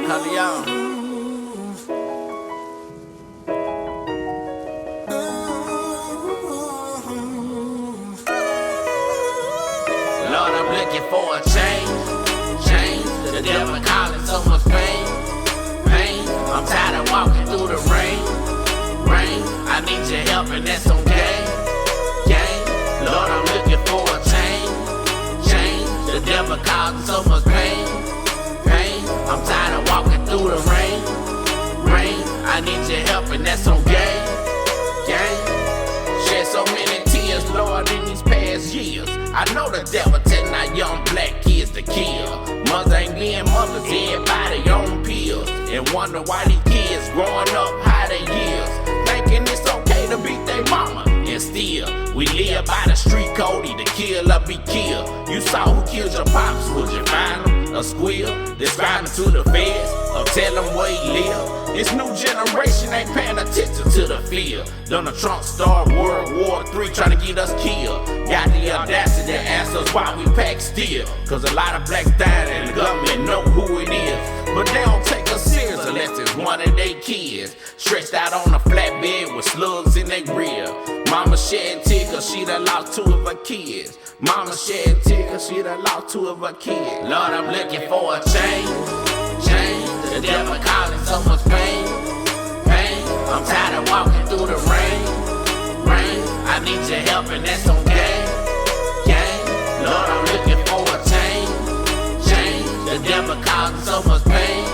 Corleone. Lord, I'm looking for a change. The devil calling so much pain. I'm tired of walking through the rain. I need your help and that's on game. Lord, I'm looking for a change. The devil causing so much pain. I'm tired of walking through the rain. I need your help and that's on game. Shed so many tears, Lord, in these past years. I know the devil telling our young black kids to kill. Mothers ain't being mothers, everybody on pills. And wonder why these kids growing up high their years, thinking it's okay to beat their mama. And still, we live by the street code, either kill or be killed. You saw who killed your pops, would you find him? A squeal? Describe him to the feds, or tell him where he live. This new generation ain't paying attention to the field. Donald Trump started World War III trying to get us killed. Got the audacity to ask us why we pack steel. Cause a lot of blacks dying and the government know who it is. But they don't take us serious unless it's one of their kids. Stretched out on a flatbed with slugs in their rib. Mama shed tears cause she done lost 2 of her kids. Mama shed tears cause she done lost 2 of her kids. Lord, I'm looking for a change. The devil causing so much pain. I'm tired of walking through the rain. I need your help and that's on game. Lord, I'm looking for a change. The devil causing so much pain.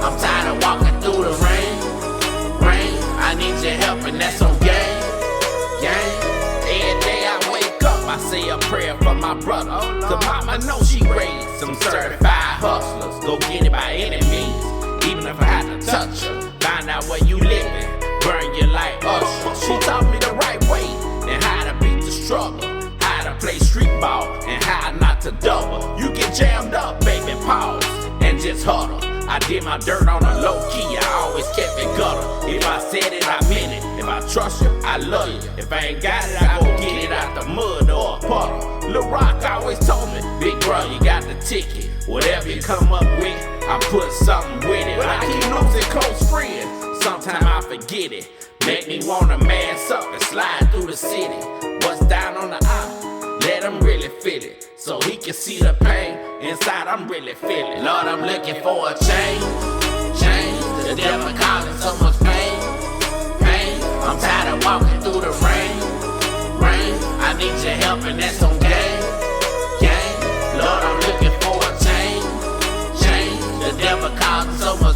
I'm tired of walking through the rain. I need your help and that's on game. Every day I wake up, I say a prayer for my brother. Cause mama knows she raised some certified hustlers. Go get it by any means, even if I had to touch her. Find out where you living, burn you like Usher. She taught me the right way and how to beat the struggle, how to play street ball and how not to double. You get jammed up, baby, pause and just huddle. I did my dirt on a low key, I always kept it gutter. If I said it, I meant it. If I trust you, I love you. If I ain't got it, I go get it out the mud or a puddle. Lil Rock always told me, big bro, you got the ticket. Whatever you come up with, I put something with it. But I keep losing close friends, sometimes I forget it. Make me wanna mass up and slide through the city. What's down on the aisle? Let him really feel it, so he can see the pain inside. I'm really feeling. Lord, I'm looking for a change. The devil causing so much pain. I'm tired of walking through the rain. I need your help and that's on game. Lord, I'm looking for a change. The devil causing so much